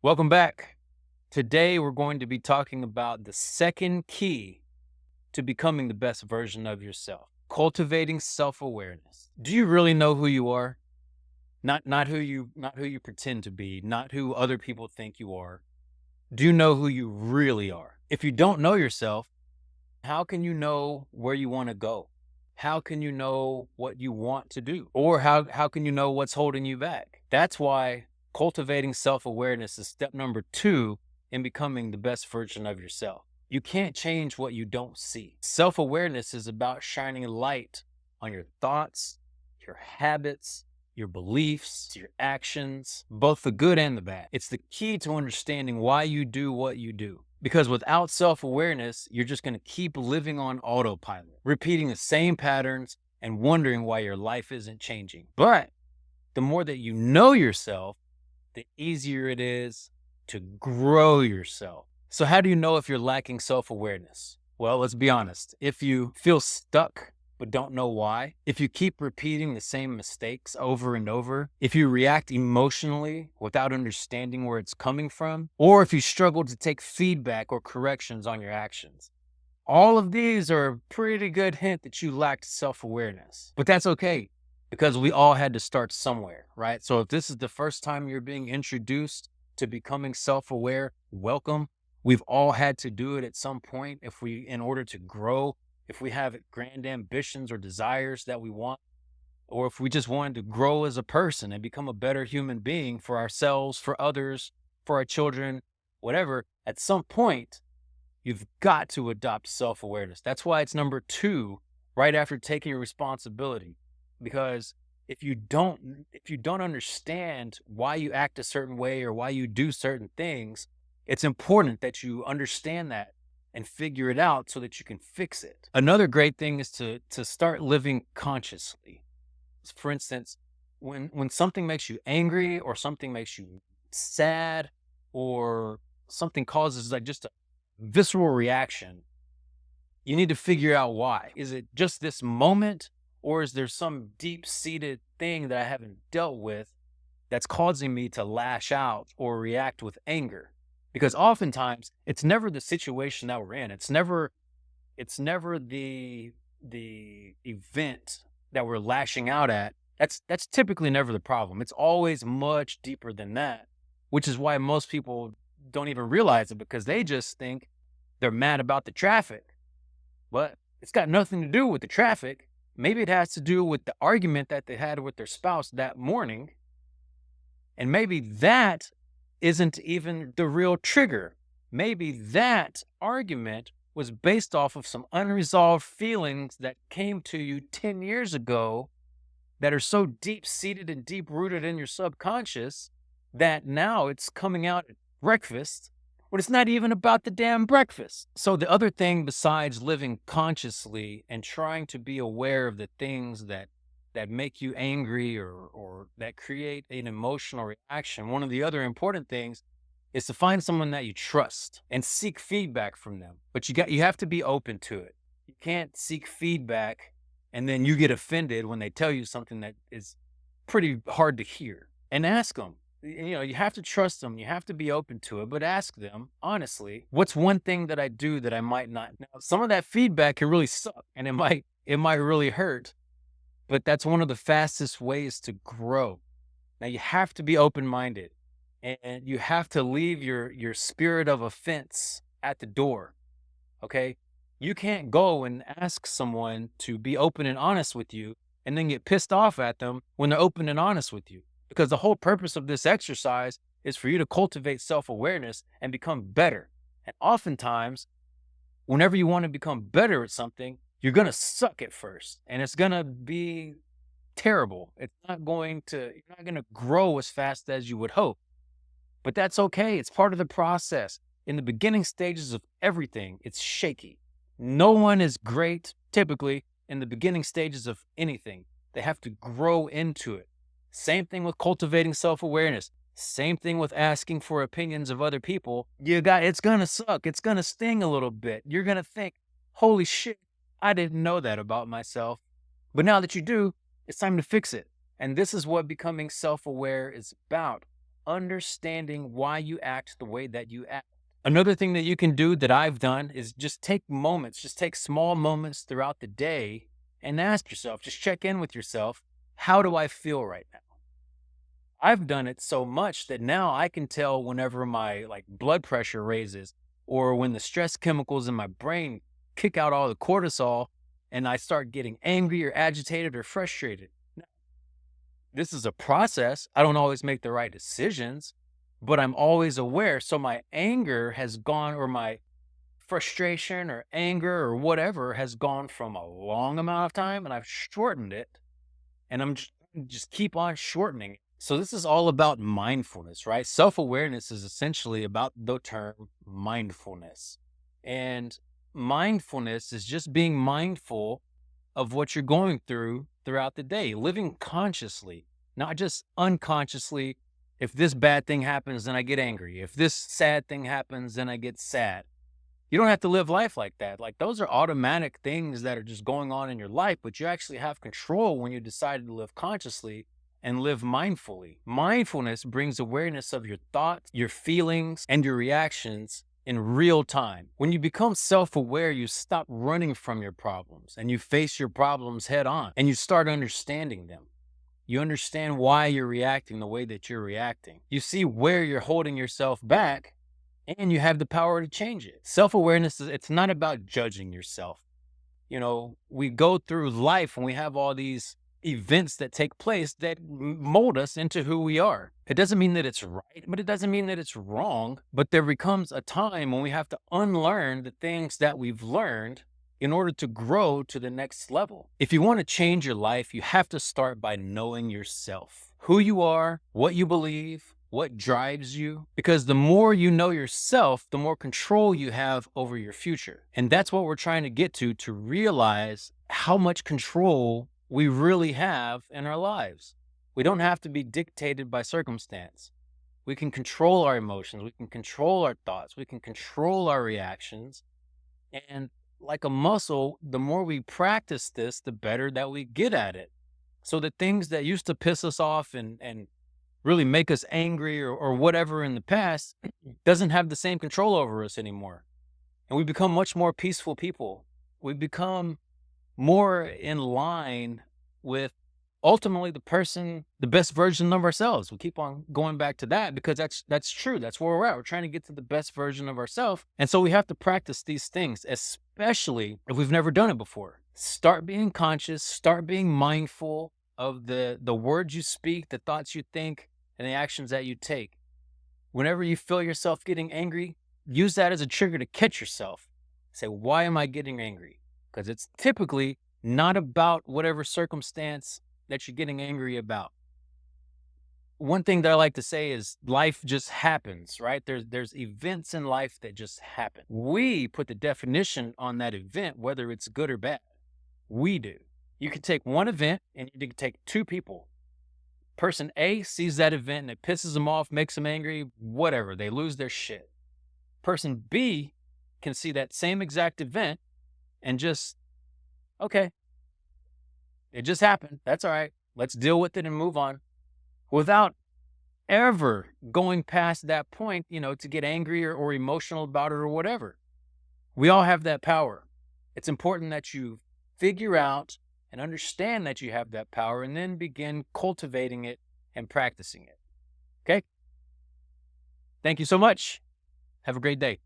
Welcome back. Today, we're going to be talking about the second key to becoming the best version of yourself, cultivating self-awareness. Do you really know who you are? Not who you pretend to be, not who other people think you are. Do you know who you really are? If you don't know yourself, how can you know where you want to go? How can you know what you want to do? Or how can you know what's holding you back? That's why cultivating self-awareness is step number 2 in becoming the best version of yourself. You can't change what you don't see. Self-awareness is about shining light on your thoughts, your habits, your beliefs, your actions, both the good and the bad. It's the key to understanding why you do what you do. Because without self awareness, you're just going to keep living on autopilot, repeating the same patterns and wondering why your life isn't changing. But the more that you know yourself, the easier it is to grow yourself. So, how do you know if you're lacking self awareness? Well, let's be honest. If you feel stuck but don't know why, if you keep repeating the same mistakes over and over, if you react emotionally without understanding where it's coming from, or if you struggle to take feedback or corrections on your actions, all of these are a pretty good hint that you lacked self awareness. But that's okay because we all had to start somewhere, right? So if this is the first time you're being introduced to becoming self aware, welcome. We've all had to do it at some point in order to grow, if we have grand ambitions or desires that we want, or if we just wanted to grow as a person and become a better human being for ourselves, for others, for our children, whatever, at some point, you've got to adopt self awareness. That's why it's number 2, right after taking responsibility. Because if you don't understand why you act a certain way or why you do certain things, it's important that you understand that and figure it out so that you can fix it. Another great thing is to start living consciously. For instance, when something makes you angry or something makes you sad or something causes like just a visceral reaction, you need to figure out why. Is it just this moment, or is there some deep seated thing that I haven't dealt with that's causing me to lash out or react with anger? Because oftentimes it's never the situation that we're in. It's never the event that we're lashing out at. That's typically never the problem. It's always much deeper than that, which is why most people don't even realize it because they just think they're mad about the traffic. But it's got nothing to do with the traffic. Maybe it has to do with the argument that they had with their spouse that morning. And maybe that isn't even the real trigger. Maybe that argument was based off of some unresolved feelings that came to you 10 years ago that are so deep seated and deep rooted in your subconscious that now it's coming out at breakfast when it's not even about the damn breakfast. So, the other thing besides living consciously and trying to be aware of the things that make you angry or that create an emotional reaction, one of the other important things is to find someone that you trust and seek feedback from them. But you have to be open to it. You can't seek feedback and then you get offended when they tell you something that is pretty hard to hear. And ask them. You have to trust them. You have to be open to it, but ask them honestly, what's one thing that I do that I might not? Now, some of that feedback can really suck and it might really hurt, but that's one of the fastest ways to grow. Now you have to be open-minded and you have to leave your spirit of offense at the door. Okay? You can't go and ask someone to be open and honest with you and then get pissed off at them when they're open and honest with you. Because the whole purpose of this exercise is for you to cultivate self-awareness and become better. And oftentimes, whenever you want to become better at something, you're going to suck at first and it's going to be terrible. You're not going to grow as fast as you would hope. But that's okay. It's part of the process. In the beginning stages of everything, it's shaky. No one is great typically in the beginning stages of anything. They have to grow into it. Same thing with cultivating self-awareness. Same thing with asking for opinions of other people. It's going to suck. It's going to sting a little bit. You're going to think, holy shit, I didn't know that about myself. But now that you do, it's time to fix it. And this is what becoming self-aware is about. understanding why you act the way that you act. Another thing that you can do that I've done is just take moments, just take small moments throughout the day and ask yourself, just check in with yourself. How do I feel right now? I've done it so much that now I can tell whenever my like blood pressure raises or when the stress chemicals in my brain kick out all the cortisol and I start getting angry or agitated or frustrated. Now, this is a process. I don't always make the right decisions, but I'm always aware. So my anger has gone, or my frustration or anger or whatever has gone from a long amount of time and I've shortened it, and I'm just keep on shortening it. So this is all about mindfulness, right? Self-awareness is essentially about the term mindfulness. And mindfulness is just being mindful of what you're going through throughout the day, living consciously, not just unconsciously. If this bad thing happens, then I get angry. If this sad thing happens, then I get sad. You don't have to live life like that. Like those are automatic things that are just going on in your life, but you actually have control when you decide to live consciously and live mindfully. Mindfulness brings awareness of your thoughts, your feelings, and your reactions in real time. When you become self-aware, you stop running from your problems and you face your problems head on and you start understanding them. You understand why you're reacting the way that you're reacting. You see where you're holding yourself back, and you have the power to change it. Self-awareness is, it's not about judging yourself. You know, we go through life and we have all these events that take place that mold us into who we are. It doesn't mean that it's right, but it doesn't mean that it's wrong. But there becomes a time when we have to unlearn the things that we've learned in order to grow to the next level. If you want to change your life, you have to start by knowing yourself, who you are, what you believe, what drives you. Because the more you know yourself, the more control you have over your future. And that's what we're trying to get to realize how much control we really have in our lives. We don't have to be dictated by circumstance. We can control our emotions. We can control our thoughts. We can control our reactions. And like a muscle, the more we practice this, the better that we get at it. So the things that used to piss us off and really make us angry or whatever in the past doesn't have the same control over us anymore. And we become much more peaceful people. We become more in line with ultimately the best version of ourselves. We keep on going back to that because that's true. That's where we're at. We're trying to get to the best version of ourselves. And so we have to practice these things, especially if we've never done it before. Start being conscious, start being mindful of the words you speak, the thoughts you think, and the actions that you take. Whenever you feel yourself getting angry, use that as a trigger to catch yourself. Say, why am I getting angry? Because it's typically not about whatever circumstance that you're getting angry about. One thing that I like to say is life just happens, right? There's events in life that just happen. We put the definition on that event, whether it's good or bad. We do. You can take one event and you can take two people. Person A sees that event and it pisses them off, makes them angry, whatever. They lose their shit. Person B can see that same exact event and just, okay, it just happened. That's all right. Let's deal with it and move on without ever going past that point, to get angry or emotional about it or whatever. We all have that power. It's important that you figure out and understand that you have that power and then begin cultivating it and practicing it. Okay? Thank you so much. Have a great day.